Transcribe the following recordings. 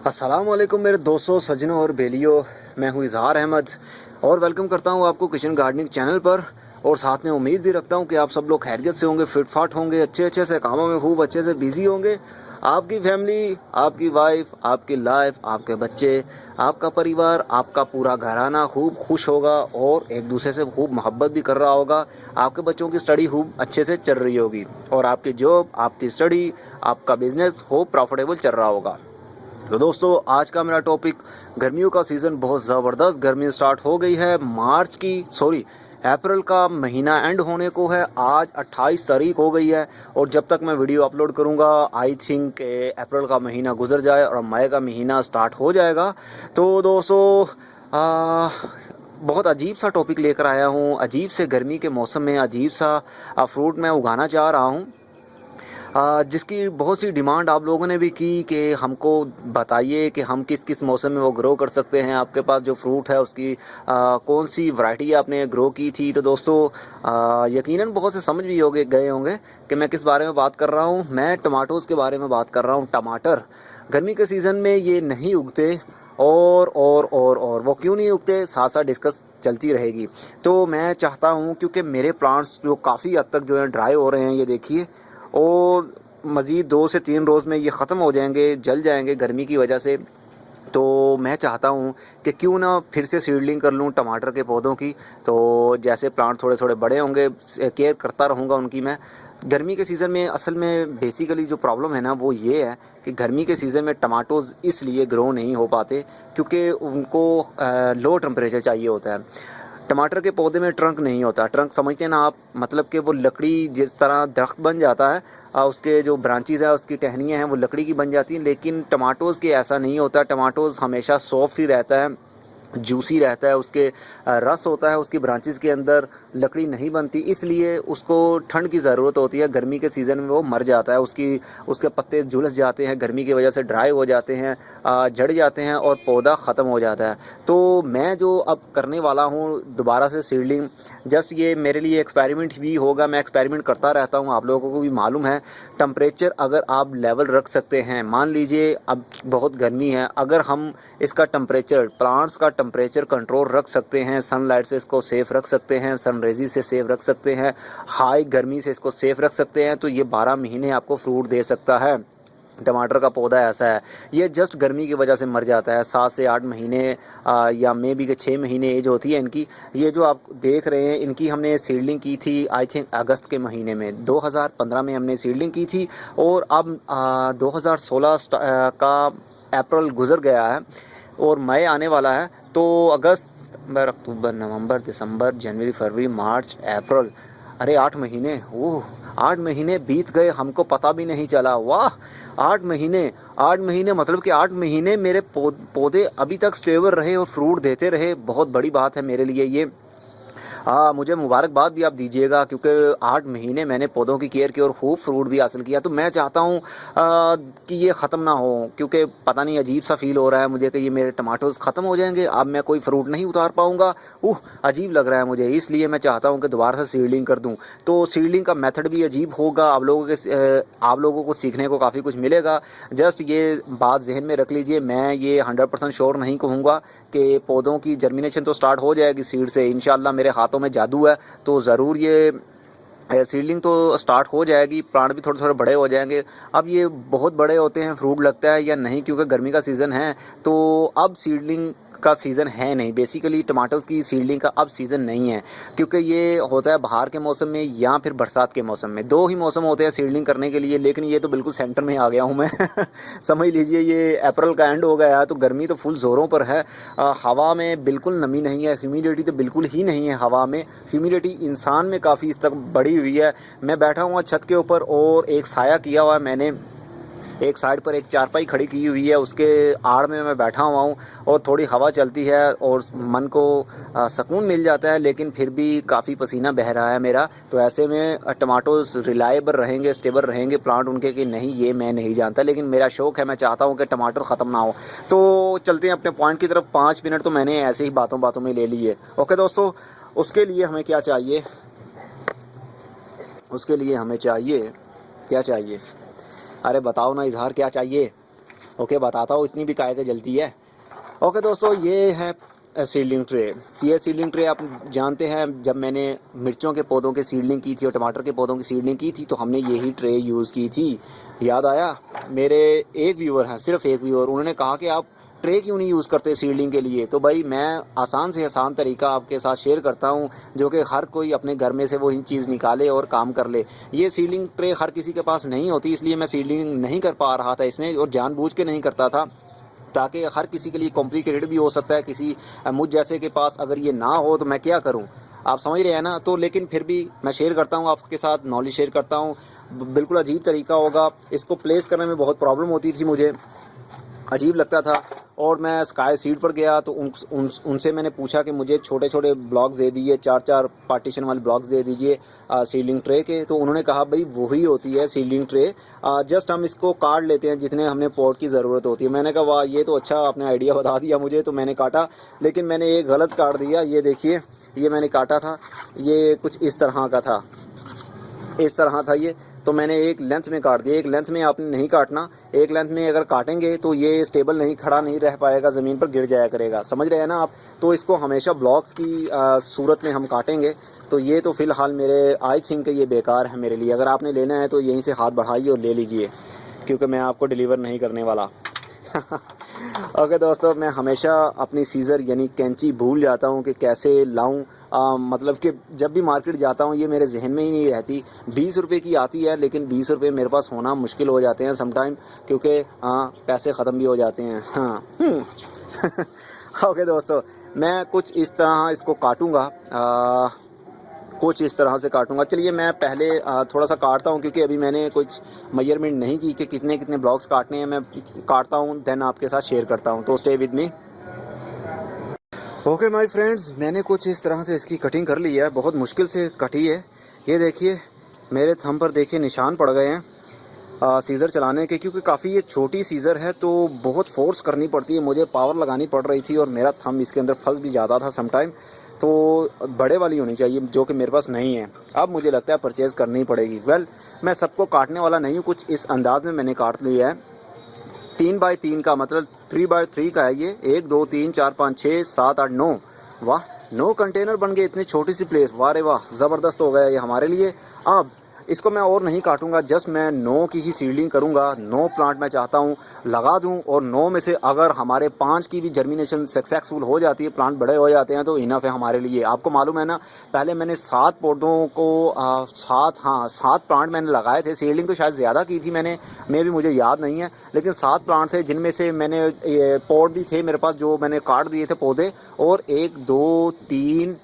अस्सलामुअलैकुम मेरे दोस्तों, सज्जनों और बेलियों। मैं हूँ इजहार अहमद और वेलकम करता हूँ आपको किचन गार्डनिंग चैनल पर। और साथ में उम्मीद भी रखता हूँ कि आप सब लोग खैरियत से होंगे, फिट फाट होंगे, अच्छे से कामों में खूब अच्छे से बिजी होंगे। आपकी फैमिली, आपकी वाइफ, आपकी लाइफ, आपके बच्चे, आपका परिवार, आपका पूरा घराना खूब खुश होगा और एक दूसरे से खूब मोहब्बत भी कर रहा होगा। आपके बच्चों की स्टडी खूब अच्छे से चल रही होगी और आपकी जॉब, आपकी स्टडी, आपका बिजनेस खूब प्रॉफिटेबल चल रहा होगा। तो दोस्तों, आज का मेरा टॉपिक, गर्मियों का सीज़न बहुत ज़बरदस्त गर्मी स्टार्ट हो गई है। अप्रैल का महीना एंड होने को है। आज 28 तारीख हो गई है और जब तक मैं वीडियो अपलोड करूंगा आई थिंक अप्रैल का महीना गुजर जाए और मई का महीना स्टार्ट हो जाएगा। तो दोस्तों, बहुत अजीब सा टॉपिक लेकर आया हूँ। अजीब से गर्मी के मौसम में अजीब सा फ्रूट मैं उगाना चाह रहा हूँ, जिसकी बहुत सी डिमांड आप लोगों ने भी की कि हमको बताइए कि हम किस किस मौसम में वो ग्रो कर सकते हैं। आपके पास जो फ्रूट है उसकी कौन सी वैरायटी आपने ग्रो की थी। तो दोस्तों, यकीनन बहुत से समझ भी गए होंगे कि मैं किस बारे में बात कर रहा हूँ। मैं टमाटोज़ के बारे में बात कर रहा हूँ। टमाटर गर्मी के सीज़न में ये नहीं उगते और वो क्यों नहीं उगते, साथ साथ डिस्कस चलती रहेगी। तो मैं चाहता हूँ, क्योंकि मेरे प्लांट्स जो काफ़ी हद तक जो है ड्राई हो रहे हैं, ये देखिए, और मज़ीद 2 से 3 रोज़ में ये ख़त्म हो जाएंगे, जल जाएंगे गर्मी की वजह से। तो मैं चाहता हूँ कि क्यों ना फिर से सीडलिंग कर लूँ टमाटर के पौधों की। तो जैसे प्लांट थोड़े थोड़े बड़े होंगे, केयर करता रहूँगा उनकी मैं। गर्मी के सीज़न में असल में बेसिकली जो प्रॉब्लम है ना, वो ये है कि गर्मी के सीज़न में टमाटोज़ इसलिए ग्रो नहीं हो पाते क्योंकि उनको लो टेम्परेचर चाहिए होता है। टमाटर के पौधे में ट्रंक नहीं होता। ट्रंक समझते हैं ना आप, मतलब कि वो लकड़ी जिस तरह दरख्त बन जाता है, उसके जो ब्रांचेज है, उसकी टहनियाँ हैं, वो लकड़ी की बन जाती हैं। लेकिन टमाटोज़ के ऐसा नहीं होता। टमाटोज़ हमेशा सॉफ्ट ही रहता है, जूसी रहता है, उसके रस होता है, उसकी ब्रांचेस के अंदर लकड़ी नहीं बनती, इसलिए उसको ठंड की ज़रूरत होती है। गर्मी के सीज़न में वो मर जाता है, उसके पत्ते झुलस जाते हैं, गर्मी की वजह से ड्राई हो जाते हैं, झड़ जाते हैं और पौधा ख़त्म हो जाता है। तो मैं जो अब करने वाला हूँ दोबारा से सीडलिंग, जस्ट ये मेरे लिए एक्सपेरिमेंट भी होगा। मैं एक्सपेरिमेंट करता रहता हूँ, आप लोगों को भी मालूम है। टेम्परेचर अगर आप लेवल रख सकते हैं, मान लीजिए अब बहुत गर्मी है, अगर हम इसका टेम्परेचर, प्लांट्स का टेम्परेचर कंट्रोल रख सकते हैं, सनलाइट से इसको सेफ रख सकते हैं, सन रेजिस से सेफ रख सकते हैं, हाई गर्मी से इसको सेफ रख सकते हैं, तो ये 12 महीने आपको फ्रूट दे सकता है। टमाटर का पौधा ऐसा है, ये जस्ट गर्मी की वजह से मर जाता है। 7 से 8 महीने या मे बी के 6 महीने एज होती है इनकी। ये जो आप देख रहे हैं, इनकी हमने सीडलिंग की थी आई थिंक अगस्त के महीने में, 2015 में हमने सीडलिंग की थी। और अब 2016 का अप्रैल गुजर गया है और मई आने वाला है। तो अगस्त, सितंबर, अक्टूबर, नवंबर, दिसंबर, जनवरी, फरवरी, मार्च, अप्रैल, अरे 8 महीने, ओह 8 महीने बीत गए, हमको पता भी नहीं चला। वाह, 8 महीने मतलब कि 8 महीने मेरे पौधे अभी तक स्टेबल रहे और फ्रूट देते रहे। बहुत बड़ी बात है मेरे लिए ये। मुझे मुबारकबाद भी आप दीजिएगा, क्योंकि 8 महीने मैंने पौधों की केयर की और खूब फ्रूट भी हासिल किया। तो मैं चाहता हूँ कि ये ख़त्म ना हो, क्योंकि पता नहीं अजीब सा फील हो रहा है मुझे कि ये मेरे टमाटोज़ ख़त्म हो जाएंगे, अब मैं कोई फ्रूट नहीं उतार पाऊँगा। अजीब लग रहा है मुझे, इसलिए मैं चाहता हूँ कि दोबारा से सीडलिंग कर दूँ। तो सीडलिंग का मेथड भी अजीब होगा, आप लोगों को सीखने को काफ़ी कुछ मिलेगा। जस्ट ये बात जहन में रख लीजिए, मैं ये 100% श्योर नहीं कहूँगा कि पौधों की जर्मिनेशन तो स्टार्ट हो जाएगी सीड से, इंशाल्लाह मेरे हाथों में जादू है। तो ज़रूर ये सीडलिंग तो स्टार्ट हो जाएगी, प्लांट भी थोड़े थोड़े बड़े हो जाएंगे। अब ये बहुत बड़े होते हैं, फ्रूट लगता है या नहीं, क्योंकि गर्मी का सीज़न है। तो अब सीडलिंग का सीज़न है नहीं, बेसिकली टमाटोज़ की सीडलिंग का अब सीज़न नहीं है, क्योंकि ये होता है बाहर के मौसम में या फिर बरसात के मौसम में। 2 ही मौसम होते हैं सीडलिंग करने के लिए, लेकिन ये तो बिल्कुल सेंटर में आ गया हूँ मैं समझ लीजिए, ये अप्रैल का एंड हो गया है तो गर्मी तो फुल ज़ोरों पर है। हवा में बिल्कुल नमी नहीं है, ह्यूमिडिटी तो बिल्कुल ही नहीं है हवा में। ह्यूमिडिटी इंसान में काफ़ी इस तक बढ़ी हुई है। मैं बैठा हुआ छत के ऊपर और एक साया किया हुआ है मैंने, एक साइड पर एक चारपाई खड़ी की हुई है, उसके आड़ में मैं बैठा हुआ हूँ और थोड़ी हवा चलती है और मन को सुकून मिल जाता है। लेकिन फिर भी काफ़ी पसीना बह रहा है मेरा। तो ऐसे में टमाटोज़ रिलायबल रहेंगे, स्टेबल रहेंगे प्लांट उनके कि नहीं, ये मैं नहीं जानता, लेकिन मेरा शौक़ है, मैं चाहता हूँ कि टमाटर ख़त्म ना हो। तो चलते हैं अपने पॉइंट की तरफ। 5 मिनट तो मैंने ऐसे ही बातों बातों में ले लिए। ओके दोस्तों, उसके लिए हमें क्या चाहिए, उसके लिए हमें चाहिए, क्या चाहिए, अरे बताओ ना इजहार, क्या चाहिए? ओके, बताता हूँ इतनी भी काय के जलती है। ओके दोस्तों, ये है सीडलिंग ट्रे। ये सीडलिंग ट्रे आप जानते हैं, जब मैंने मिर्चों के पौधों के सीडलिंग की थी और टमाटर के पौधों की सीडलिंग की थी तो हमने यही ट्रे यूज़ की थी। याद आया? मेरे एक व्यूअर हैं, सिर्फ एक व्यूअर, उन्होंने कहा कि आप ट्रे क्यों नहीं यूज़ करते सीडलिंग के लिए। तो भाई मैं आसान से आसान तरीका आपके साथ शेयर करता हूँ जो कि हर कोई अपने घर में से वो इन चीज़ निकाले और काम कर ले। ये सीडलिंग ट्रे हर किसी के पास नहीं होती, इसलिए मैं सीडलिंग नहीं कर पा रहा था इसमें, और जानबूझ के नहीं करता था ताकि हर किसी के लिए कॉम्प्लिकेटेड भी हो सकता है। किसी मुझ जैसे के पास अगर ये ना हो तो मैं क्या करूं, आप समझ रहे हैं ना। तो लेकिन फिर भी मैं शेयर करता हूं आपके साथ, नॉलेज शेयर करता हूं। बिल्कुल अजीब तरीका होगा, इसको प्लेस करने में बहुत प्रॉब्लम होती थी, मुझे अजीब लगता था। और मैं स्काई सीड पर गया तो उनसे मैंने पूछा कि मुझे छोटे छोटे ब्लॉक्स दे दीजिए, 4-4 पार्टीशन वाले ब्लॉक्स दे दीजिए सीलिंग ट्रे के। तो उन्होंने कहा भाई वही होती है सीलिंग ट्रे, जस्ट हम इसको काट लेते हैं जितने हमने पॉट की ज़रूरत होती है। मैंने कहा वाह, ये तो अच्छा आपने आइडिया बता दिया मुझे। तो मैंने काटा, लेकिन मैंने ये गलत काट दिया। ये देखिए, ये मैंने काटा था, ये कुछ इस तरह का था, इस तरह था ये। तो मैंने एक लेंथ में काट दिया। एक लेंथ में आपने नहीं काटना, एक लेंथ में अगर काटेंगे तो ये स्टेबल नहीं, खड़ा नहीं रह पाएगा, ज़मीन पर गिर जाया करेगा, समझ रहे हैं ना आप। तो इसको हमेशा ब्लॉक्स की सूरत में हम काटेंगे। तो ये तो फ़िलहाल मेरे आई थिंक ये बेकार है मेरे लिए। अगर आपने लेना है तो यहीं से हाथ बढ़ाइए और ले लीजिए, क्योंकि मैं आपको डिलीवर नहीं करने वाला। ओके दोस्तों, मैं हमेशा अपनी सीज़र यानी कैंची भूल जाता हूँ कि कैसे लाऊं। मतलब कि जब भी मार्केट जाता हूँ ये मेरे जहन में ही नहीं रहती। 20 रुपये की आती है, लेकिन 20 रुपये मेरे पास होना मुश्किल हो जाते हैं समटाइम, क्योंकि पैसे ख़त्म भी हो जाते हैं। ओके दोस्तों, मैं कुछ इस तरह इसको काटूँगा, कुछ इस तरह से काटूंगा। चलिए मैं पहले थोड़ा सा काटता हूं, क्योंकि अभी मैंने कुछ मेजरमेंट नहीं की कि कितने कितने ब्लॉक्स काटने हैं। मैं काटता हूं, देन आपके साथ शेयर करता हूं, तो stay with me. Okay my friends, मैंने कुछ इस तरह से इसकी कटिंग कर ली है, बहुत मुश्किल से कटी है। ये देखिए मेरे थंब पर देखिए निशान पड़ गए हैं सीज़र चलाने के, क्योंकि काफ़ी ये छोटी सीज़र है तो बहुत फोर्स करनी पड़ती है, मुझे पावर लगानी पड़ रही थी और मेरा थंब इसके अंदर फंस भी जाता था समटाइम। तो बड़े वाली होनी चाहिए, जो कि मेरे पास नहीं है। अब मुझे लगता है परचेज़ करनी पड़ेगी। वेल, मैं सबको काटने वाला नहीं हूँ, कुछ इस अंदाज में मैंने काट लिया है। 3x3 का मतलब 3x3 का है ये। 1 2 3 4 5 6 7 8 9, वाह 9 कंटेनर बन गए इतनी छोटी सी प्लेस। वाह रे वाह, ज़बरदस्त हो गया ये हमारे लिए। अब इसको मैं और नहीं काटूंगा, जस्ट मैं 9 की ही सीडलिंग करूंगा। 9 प्लांट मैं चाहता हूं लगा दूं, और 9 में से अगर हमारे 5 की भी जर्मिनेशन सक्सेसफुल हो जाती है, प्लांट बड़े हो जाते हैं, तो इनफ है हमारे लिए। आपको मालूम है ना, पहले मैंने 7 पौधों को 7 प्लांट मैंने लगाए थे। सीडलिंग तो शायद ज़्यादा की थी मैंने, भी मुझे याद नहीं है, लेकिन 7 प्लांट थे, जिनमें से मैंने पॉट भी थे मेरे पास जो मैंने काट दिए थे पौधे। और 1 2 3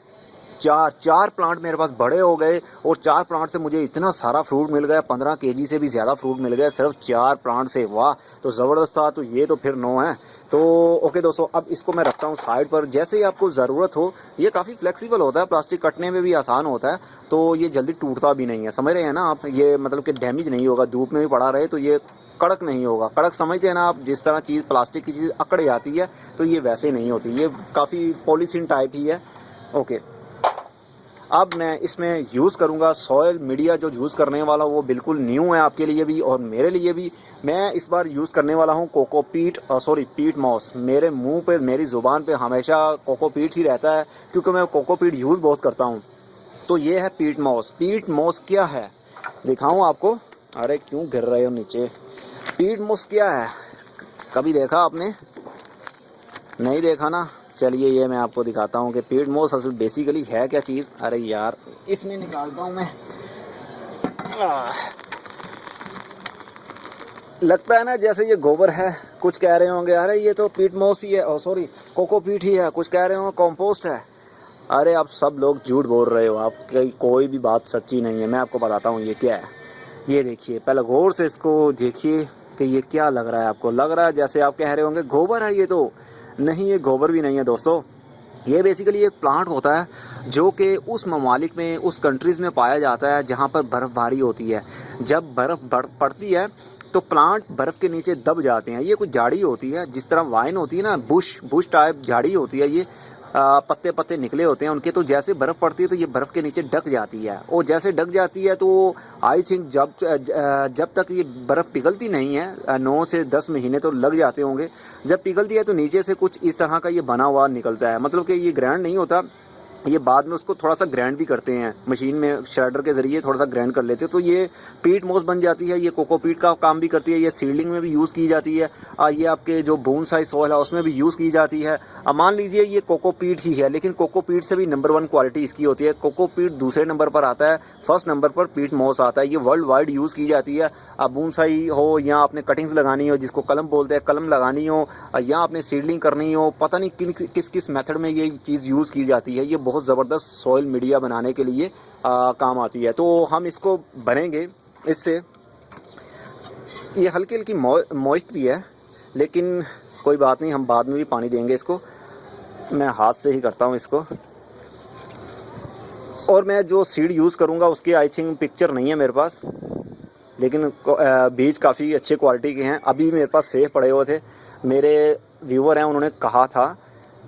4 प्लांट मेरे पास बड़े हो गए, और 4 प्लांट से मुझे इतना सारा फ्रूट मिल गया, 15 केजी से भी ज़्यादा फ्रूट मिल गया सिर्फ 4 प्लांट से। वाह, तो ज़बरदस्त था। तो ये तो फिर 9 है। तो ओके दोस्तों, अब इसको मैं रखता हूँ साइड पर। जैसे ही आपको ज़रूरत हो, ये काफ़ी फ्लेक्सिबल होता है, प्लास्टिक कटने में भी आसान होता है, तो ये जल्दी टूटता भी नहीं है, समझ रहे हैं ना आप। ये मतलब कि डैमेज नहीं होगा, धूप में भी पड़ा रहे तो ये कड़क नहीं होगा। कड़क समझते हैं ना आप, जिस तरह चीज़ प्लास्टिक की चीज़ अकड़ जाती है, तो ये वैसे नहीं होती, ये काफ़ी पॉलीथीन टाइप ही है। ओके, अब मैं इसमें यूज़ करूँगा सॉयल मीडिया। जो यूज़ करने वाला वो बिल्कुल न्यू है आपके लिए भी और मेरे लिए भी। मैं इस बार यूज़ करने वाला हूँ कोकोपीट, पीट मॉस। मेरे मुंह पे, मेरी ज़ुबान पे हमेशा कोकोपीट ही रहता है, क्योंकि मैं कोकोपीट यूज़ बहुत करता हूँ। तो ये है पीट मॉस। पीट मॉस क्या है दिखाऊँ आपको? अरे क्यों गिर रहे हो नीचे? पीट मॉस क्या है, कभी देखा आपने? नहीं देखा ना। चलिए ये मैं आपको दिखाता हूँ कि पीट मॉस असल बेसिकली है क्या चीज़। अरे यार, इसमें निकालता हूँ मैं। लगता है ना जैसे ये गोबर है, कुछ कह रहे होंगे अरे ये तो पीट मॉस ही है, कोकोपीट ही है, कुछ कह रहे होंगे कंपोस्ट है। अरे आप सब लोग झूठ बोल रहे हो, आप कोई भी बात सच्ची नहीं है। मैं आपको बताता हूँ ये क्या है। ये देखिए, पहले गौर से इसको देखिए कि ये क्या लग रहा है आपको। लग रहा है जैसे आप कह रहे होंगे गोबर है, ये तो नहीं, ये गोबर भी नहीं है दोस्तों। ये बेसिकली एक प्लांट होता है जो कि उस ममालिक में, उस कंट्रीज़ में पाया जाता है जहाँ पर बर्फ़बारी होती है। जब बर्फ़ पड़ती है तो प्लांट बर्फ़ के नीचे दब जाते हैं। ये कुछ झाड़ी होती है, जिस तरह वाइन होती है ना, बुश टाइप झाड़ी होती है ये। पत्ते पत्ते निकले होते हैं उनके, तो जैसे बर्फ़ पड़ती है तो ये बर्फ़ के नीचे ढक जाती है, और जैसे ढक जाती है तो आई थिंक जब तक ये बर्फ़ पिघलती नहीं है 9 से 10 महीने तो लग जाते होंगे। जब पिघलती है तो नीचे से कुछ इस तरह का ये बना हुआ निकलता है, मतलब कि ये ग्राइंड नहीं होता, ये बाद में उसको थोड़ा सा ग्राइंड भी करते हैं मशीन में, श्रेडर के ज़रिए थोड़ा सा ग्राइंड कर लेते हैं, तो ये पीट मोस बन जाती है। ये कोकोपीट का काम भी करती है, ये सीडलिंग में भी यूज़ की जाती है, ये आपके जो बोन साइज सॉइल है उसमें भी यूज़ की जाती है। अब मान लीजिए ये कोकोपीट ही है, लेकिन कोकोपीट से भी नंबर 1 क्वालिटी इसकी होती है। कोकोपीट दूसरे नंबर पर आता है, फर्स्ट नंबर पर पीट मोस आता है। ये वर्ल्ड वाइड यूज़ की जाती है। अब बोनसाई हो या आपने कटिंग्स लगानी हो, जिसको कलम बोलते हैं, कलम लगानी हो, या आपने सीडलिंग करनी हो, पता नहीं किस किस मेथड में ये चीज़ यूज़ की जाती है। ये बहुत ज़बरदस्त सॉइल मीडिया बनाने के लिए काम आती है। तो हम इसको भरेंगे इससे। ये हल्की हल्की मॉइस्ट भी है, लेकिन कोई बात नहीं, हम बाद में भी पानी देंगे इसको। मैं हाथ से ही करता हूँ इसको। और मैं जो सीड यूज़ करूँगा उसकी आई थिंक पिक्चर नहीं है मेरे पास, लेकिन बीज काफ़ी अच्छे क्वालिटी के हैं। अभी मेरे पास सेफ पड़े हुए थे, मेरे व्यूवर हैं, उन्होंने कहा था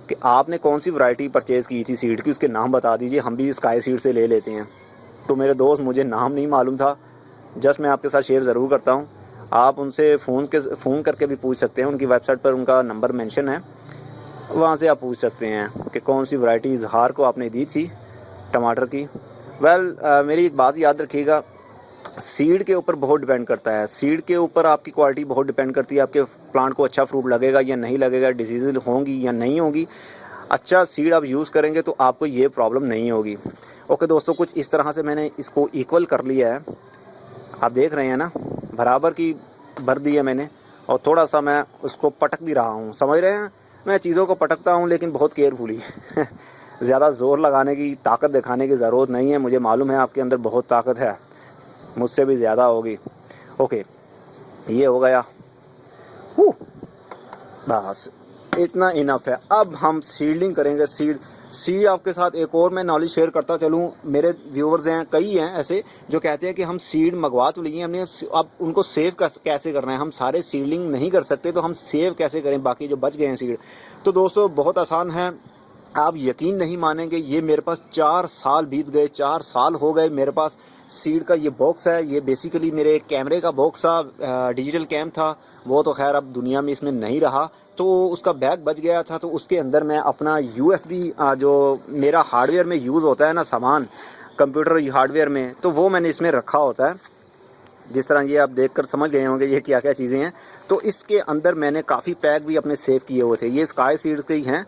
कि आपने कौन सी वैरायटी परचेज़ की थी सीड की, उसके नाम बता दीजिए, हम भी स्काई सीड से ले लेते हैं। तो मेरे दोस्त, मुझे नाम नहीं मालूम था, जस्ट मैं आपके साथ शेयर ज़रूर करता हूँ। आप उनसे फ़ोन करके भी पूछ सकते हैं, उनकी वेबसाइट पर उनका नंबर मेंशन है, वहाँ से आप पूछ सकते हैं कि कौन सी वैरायटी इजहार को आपने दी थी टमाटर की। मेरी एक बात याद रखिएगा, सीड के ऊपर बहुत डिपेंड करता है। सीड के ऊपर आपकी क्वालिटी बहुत डिपेंड करती है, आपके प्लांट को अच्छा फ्रूट लगेगा या नहीं लगेगा, डिजीज़ होंगी या नहीं होगी। अच्छा सीड आप यूज़ करेंगे तो आपको ये प्रॉब्लम नहीं होगी। ओके दोस्तों, कुछ इस तरह से मैंने इसको इक्वल कर लिया है, आप देख रहे हैं ना, बराबर की भर दी है मैंने, और थोड़ा सा मैं उसको पटक भी रहा हूँ, समझ रहे हैं। मैं चीज़ों को पटकता हूँ लेकिन बहुत केयरफुली ज़्यादा ज़ोर लगाने की, ताकत दिखाने की ज़रूरत नहीं है। मुझे मालूम है आपके अंदर बहुत ताकत है, मुझसे भी ज़्यादा होगी। ओके, ये हो गया, बस इतना इनफ है। अब हम सीडलिंग करेंगे। सीड आपके साथ एक और मैं नॉलेज शेयर करता चलूँ। मेरे व्यूवर्स हैं, कई हैं ऐसे जो कहते हैं कि हम सीड मंगवा तो लिए हमने, अब उनको सेव कैसे करना है। हम सारे सीडलिंग नहीं कर सकते, तो हम सेव कैसे करें बाकी जो बच गए हैं सीड। तो दोस्तों बहुत आसान है, आप यकीन नहीं मानेंगे, ये मेरे पास 4 साल बीत गए, 4 साल हो गए मेरे पास सीड का ये बॉक्स है। ये बेसिकली मेरे कैमरे का बॉक्स था, डिजिटल कैम था, वो तो खैर अब दुनिया में इसमें नहीं रहा, तो उसका बैग बच गया था। तो उसके अंदर मैं अपना USB जो मेरा हार्डवेयर में यूज़ होता है ना सामान, कंप्यूटर हार्डवेयर में, तो वो मैंने इसमें रखा होता है। जिस तरह ये आप देखकर समझ गए होंगे ये क्या क्या चीज़ें हैं। तो इसके अंदर मैंने काफ़ी पैक भी अपने सेव किए हुए थे। ये स्काई सीड्स के ही हैं।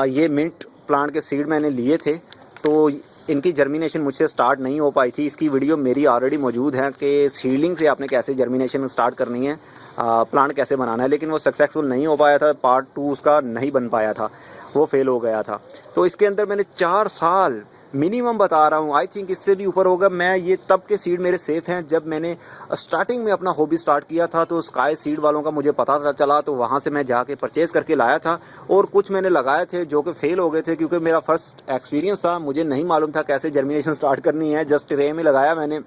ये मिंट प्लांट के सीड मैंने लिए थे, तो इनकी जर्मिनेशन मुझसे स्टार्ट नहीं हो पाई थी। इसकी वीडियो मेरी ऑलरेडी मौजूद है कि सीडलिंग से आपने कैसे जर्मिनेशन स्टार्ट करनी है, प्लांट कैसे बनाना है, लेकिन वो सक्सेसफुल नहीं हो पाया था। पार्ट 2 उसका नहीं बन पाया था, वो फेल हो गया था। तो इसके अंदर मैंने 4 साल मिनिमम बता रहा हूँ, आई थिंक इससे भी ऊपर होगा। मैं ये तब के सीड मेरे सेफ़ हैं जब मैंने स्टार्टिंग में अपना हॉबी स्टार्ट किया था, तो स्काई सीड वालों का मुझे पता चला, तो वहाँ से मैं जाके परचेज़ करके लाया था। और कुछ मैंने लगाए थे जो कि फ़ेल हो गए थे, क्योंकि मेरा फर्स्ट एक्सपीरियंस था, मुझे नहीं मालूम था कैसे जर्मिनेशन स्टार्ट करनी है। जस्ट ट्रे में लगाया मैंने,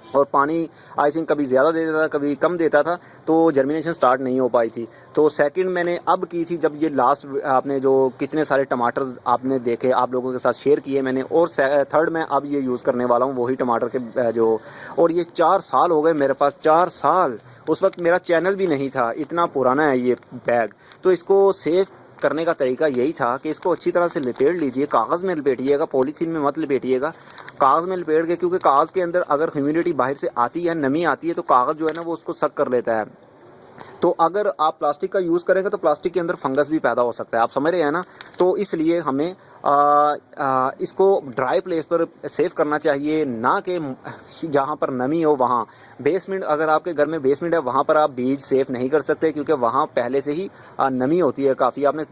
और पानी आई थिंक कभी ज़्यादा दे देता था, कभी कम देता था, तो जर्मिनेशन स्टार्ट नहीं हो पाई थी। तो सेकंड मैंने अब की थी, जब ये लास्ट आपने जो कितने सारे टमाटर आपने देखे, आप लोगों के साथ शेयर किए मैंने, और थर्ड मैं अब ये यूज़ करने वाला हूँ, वही टमाटर के जो, और ये 4 साल हो गए मेरे पास, 4 साल। उस वक्त मेरा चैनल भी नहीं था, इतना पुराना है ये बैग। तो इसको सेव करने का तरीका यही था कि इसको अच्छी तरह से लपेट लीजिए, कागज़ में लपेटिएगा, पॉलीथीन में मत लपेटिएगा, कागज़ में लपेट के, क्योंकि कागज़ के अंदर अगर ह्यूमिडिटी बाहर से आती है, नमी आती है, तो कागज़ जो है ना वो उसको सक कर लेता है। तो अगर आप प्लास्टिक का यूज़ करेंगे तो प्लास्टिक के अंदर फंगस भी पैदा हो सकता है, आप समझ रहे हैं ना। तो इसलिए हमें इसको ड्राई प्लेस पर सेव करना चाहिए, ना कि जहाँ पर नमी हो वहाँ। बेसमेंट, अगर आपके घर में बेसमेंट है, वहाँ पर आप बीज सेव नहीं कर सकते, क्योंकि वहाँ पहले से ही नमी होती है काफ़ी। आपने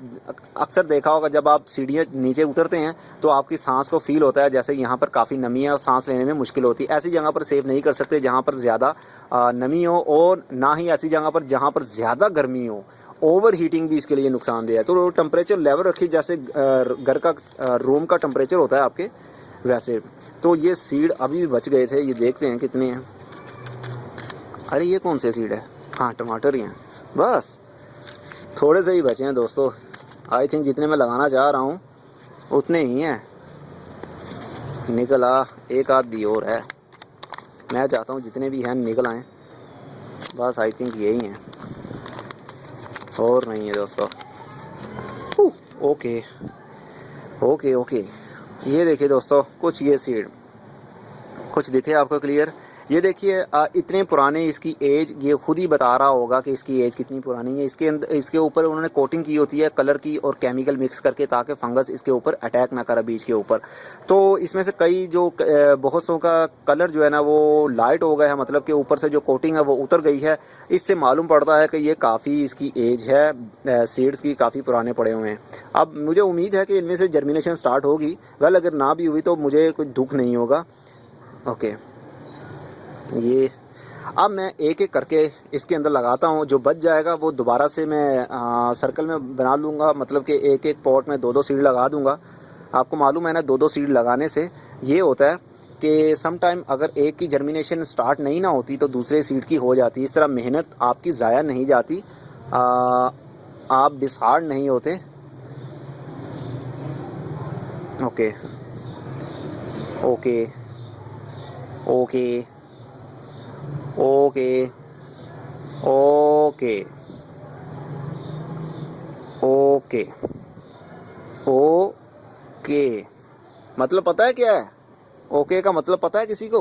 अक्सर देखा होगा जब आप सीढ़ियाँ नीचे उतरते हैं तो आपकी सांस को फील होता है जैसे यहाँ पर काफ़ी नमी है और सांस लेने में मुश्किल होती है। ऐसी जगह पर सेव नहीं कर सकते जहाँ पर ज़्यादा नमी हो, और ना ही ऐसी जगह पर जहाँ पर ज़्यादा गर्मी हो। ओवर हीटिंग भी इसके लिए नुकसानदेह है। तो टेम्परेचर लेवल रखिए, जैसे घर का रूम का टेम्परेचर होता है आपके, वैसे। तो ये सीड अभी भी बच गए थे, ये देखते हैं कितने हैं। अरे ये कौन से सीड है, हाँ टमाटर ही हैं, बस थोड़े से ही बचे हैं दोस्तों। आई थिंक जितने मैं लगाना चाह रहा हूँ उतने ही हैं, निकल आ, एक आध भी और है। मैं चाहता हूँ जितने भी हैं निकल आएँ, बस आई थिंक यही हैं और नहीं है दोस्तों। ओके ओके ओके, ये देखिए दोस्तों, कुछ ये सीड कुछ दिखे आपको क्लियर। ये देखिए इतने पुराने इसकी एज, ये खुद ही बता रहा होगा कि इसकी एज कितनी पुरानी है। इसके अंदर, इसके ऊपर उन्होंने कोटिंग की होती है कलर की और केमिकल मिक्स करके, ताकि फंगस इसके ऊपर अटैक ना करे बीज के ऊपर। तो इसमें से कई जो बहुत सौ का कलर जो है ना वो लाइट हो गया है, मतलब कि ऊपर से जो कोटिंग है वो उतर गई है। इससे मालूम पड़ता है कि ये काफ़ी इसकी एज है, सीड्स की काफ़ी पुराने पड़े हुए हैं। अब मुझे उम्मीद है कि इनमें से जर्मिनेशन स्टार्ट होगी। वेल अगर ना भी हुई तो मुझे कोई दुख नहीं होगा। ओके, ये अब मैं एक एक करके इसके अंदर लगाता हूँ। जो बच जाएगा वो दोबारा से मैं सर्कल में बना लूँगा, मतलब कि एक एक पॉट में 2-2 सीड लगा दूँगा। आपको मालूम है ना, 2-2 सीड लगाने से ये होता है कि सम टाइम अगर एक की जर्मिनेशन स्टार्ट नहीं ना होती तो दूसरे सीड की हो जाती। इस तरह मेहनत आपकी ज़ाया नहीं जाती, आप डिसहार्ड नहीं होते। Okay okay okay okay okay okay okay, मतलब पता है क्या है ओके का मतलब? पता है किसी को?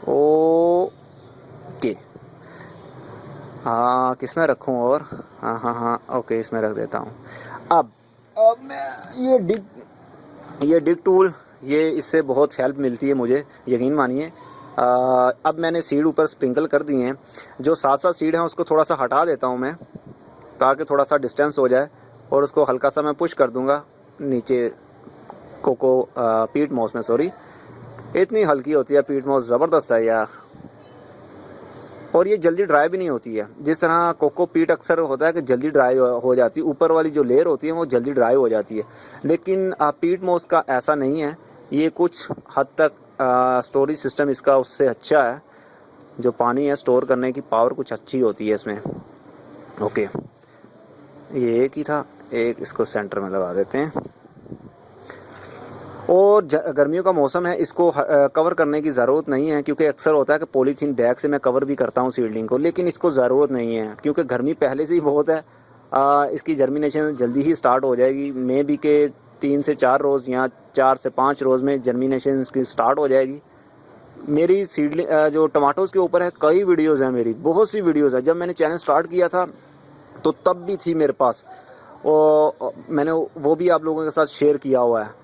ओके, हाँ किस में रखूँ? और हाँ हाँ हाँ ओके, इसमें रख देता हूँ। अब मैं ये डिग टूल, ये इससे बहुत हेल्प मिलती है मुझे, यकीन मानिए। अब मैंने सीड ऊपर स्प्रिंकल कर दिए हैं। जो 7-7 सीड हैं उसको थोड़ा सा हटा देता हूँ मैं, ताकि थोड़ा सा डिस्टेंस हो जाए, और उसको हल्का सा मैं पुश कर दूँगा नीचे कोको पीट मॉस में। सॉरी, इतनी हल्की होती है पीट मॉस, ज़बरदस्त है यार। और ये जल्दी ड्राई भी नहीं होती है, जिस तरह कोको पीट अक्सर होता है कि जल्दी ड्राई हो जाती है, ऊपर वाली जो लेयर होती है वो जल्दी ड्राई हो जाती है। लेकिन पीट मॉस का ऐसा नहीं है, ये कुछ हद तक स्टोरेज सिस्टम इसका उससे अच्छा है। जो पानी है स्टोर करने की पावर कुछ अच्छी होती है इसमें। ओके, ये एक ही था, एक इसको सेंटर में लगा देते हैं। और गर्मियों का मौसम है, इसको कवर करने की ज़रूरत नहीं है, क्योंकि अक्सर होता है कि पॉलीथीन बैग से मैं कवर भी करता हूँ सीडलिंग को, लेकिन इसको ज़रूरत नहीं है क्योंकि गर्मी पहले से ही बहुत है। इसकी जर्मिनेशन जल्दी ही स्टार्ट हो जाएगी, मे बी के 3 से 4 रोज़ या 4 से 5 रोज़ में जर्मिनेशन इसकी स्टार्ट हो जाएगी। मेरी सीडलिंग जो टमाटोज़ के ऊपर है, कई वीडियोज़ हैं मेरी, बहुत सी वीडियोज़ है। जब मैंने चैनल स्टार्ट किया था तो तब भी थी मेरे पास, और मैंने वो भी आप लोगों के साथ शेयर किया हुआ है।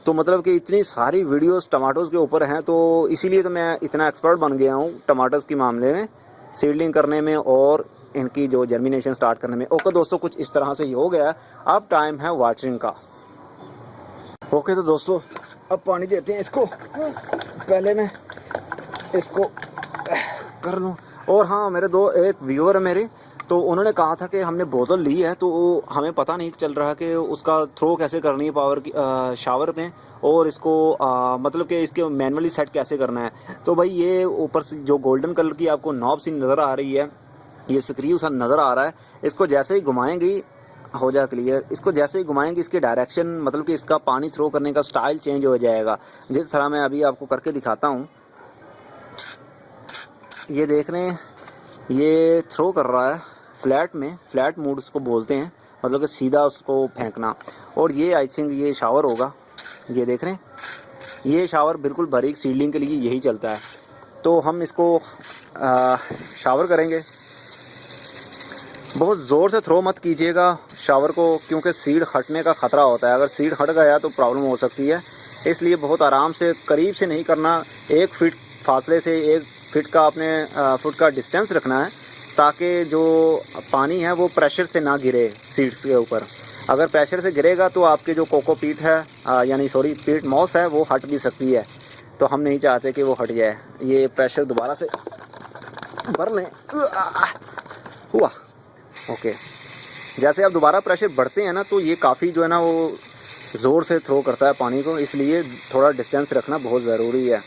तो मतलब कि इतनी सारी वीडियोस टमाटोज़ के ऊपर हैं, तो इसीलिए तो मैं इतना एक्सपर्ट बन गया हूँ टमाटोज़ के मामले में, सीडलिंग करने में और इनकी जो जर्मिनेशन स्टार्ट करने में। ओके दोस्तों, कुछ इस तरह से ही हो गया। अब टाइम है वाटरिंग का। ओके तो दोस्तों, अब पानी देते हैं इसको। पहले मैं इसको कर लूँ। और हाँ, मेरे एक व्यूअर है मेरे, तो उन्होंने कहा था कि हमने बोतल ली है तो हमें पता नहीं चल रहा कि उसका थ्रो कैसे करनी है पावर की शावर में, और इसको मतलब कि इसके मैनुअली सेट कैसे करना है। तो भाई ये ऊपर से जो गोल्डन कलर की आपको नॉब सी नज़र आ रही है, ये स्क्रू सा नज़र आ रहा है, इसको जैसे ही घुमाएंगी हो जाए क्लियर। इसको जैसे ही घुमाएंगे इसके डायरेक्शन, मतलब कि इसका पानी थ्रो करने का स्टाइल चेंज हो जाएगा, जिस तरह मैं अभी आपको करके दिखाता हूँ। ये देख रहे हैं, ये थ्रो कर रहा है फ्लैट में, फ्लैट मूड उसको बोलते हैं, मतलब कि सीधा उसको फेंकना। और ये आई थिंक ये शावर होगा, ये देख रहे हैं, ये शावर बिल्कुल बारीक सीडलिंग के लिए यही चलता है। तो हम इसको शावर करेंगे। बहुत ज़ोर से थ्रो मत कीजिएगा शावर को, क्योंकि सीड हटने का ख़तरा होता है। अगर सीड हट गया तो प्रॉब्लम हो सकती है, इसलिए बहुत आराम से, करीब से नहीं करना। 1 फीट फासले से, 1 फीट का अपने फुट का डिस्टेंस रखना है, ताकि जो पानी है वो प्रेशर से ना गिरे सीड्स के ऊपर। अगर प्रेशर से गिरेगा तो आपके जो कोको पीट है यानी सॉरी पीट मॉस है वो हट भी सकती है, तो हम नहीं चाहते कि वो हट जाए। ये प्रेशर दोबारा से भर लें, हुआ। ओके, जैसे आप दोबारा प्रेशर बढ़ते हैं ना, तो ये काफ़ी जो है ना वो ज़ोर से थ्रो करता है पानी को, इसलिए थोड़ा डिस्टेंस रखना बहुत ज़रूरी है।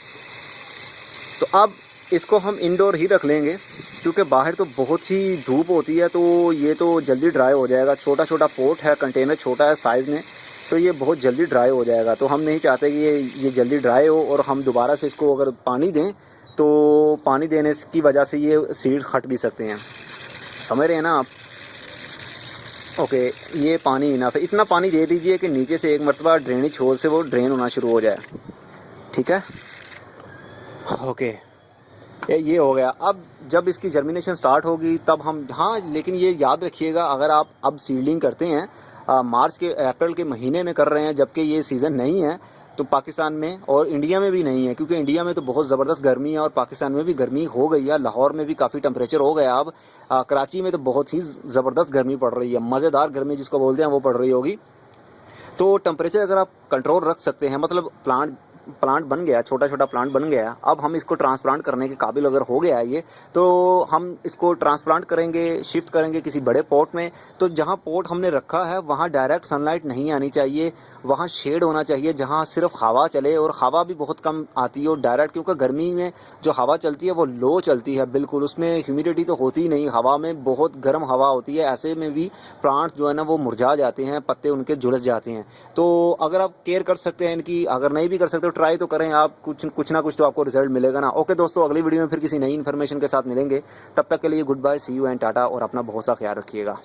तो अब इसको हम इंडोर ही रख लेंगे, क्योंकि बाहर तो बहुत ही धूप होती है, तो ये तो जल्दी ड्राई हो जाएगा। छोटा छोटा पोट है, कंटेनर छोटा है साइज़ में, तो ये बहुत जल्दी ड्राई हो जाएगा। तो हम नहीं चाहते कि ये जल्दी ड्राई हो और हम दोबारा से इसको अगर पानी दें तो पानी देने की वजह से ये सीड हट भी सकते हैं। समझ रहे हैं ना आप? ओके, ये पानी इनफ है। इतना पानी दे दीजिए कि नीचे से एक मरतबा ड्रेनेज होल से वो ड्रेन होना शुरू हो जाए। ठीक है, ओके, ये हो गया। अब जब इसकी जर्मिनेशन स्टार्ट होगी तब हम, हाँ लेकिन ये याद रखिएगा, अगर आप अब सीडलिंग करते हैं मार्च के अप्रैल के महीने में कर रहे हैं जबकि ये सीज़न नहीं है, तो पाकिस्तान में और इंडिया में भी नहीं है, क्योंकि इंडिया में तो बहुत ज़बरदस्त गर्मी है और पाकिस्तान में भी गर्मी हो गई है। लाहौर में भी काफ़ी टेम्परेचर हो गया अब। कराची में तो बहुत ही ज़बरदस्त गर्मी पड़ रही है, मज़ेदार गर्मी जिसको बोलते हैं वो पड़ रही होगी। तो टेम्परेचर अगर आप कंट्रोल रख सकते हैं, मतलब प्लांट बन गया, छोटा छोटा प्लांट बन गया, अब हम इसको ट्रांसप्लांट करने के काबिल अगर हो गया है ये, तो हम इसको ट्रांसप्लांट करेंगे, शिफ्ट करेंगे किसी बड़े पॉट में। तो जहाँ पॉट हमने रखा है वहाँ डायरेक्ट सनलाइट नहीं आनी चाहिए, वहाँ शेड होना चाहिए जहाँ सिर्फ हवा चले, और हवा भी बहुत कम आती है और डायरेक्ट, क्योंकि गर्मी में जो हवा चलती है वो लो चलती है बिल्कुल, उसमें ह्यूमिडिटी तो होती ही नहीं, हवा में बहुत गर्म हवा होती है। ऐसे में भी प्लांट्स जो है ना वो मुरझा जाते हैं, पत्ते उनके झुलस जाते हैं। तो अगर आप केयर कर सकते हैं इनकी, अगर नहीं भी कर सकते ट्राई तो करें आप, कुछ ना कुछ तो आपको रिजल्ट मिलेगा ना। ओके दोस्तों, अगली वीडियो में फिर किसी नई इन्फॉर्मेशन के साथ मिलेंगे। तब तक के लिए good bye, see you and tata, और अपना बहुत सा ख्याल रखिएगा।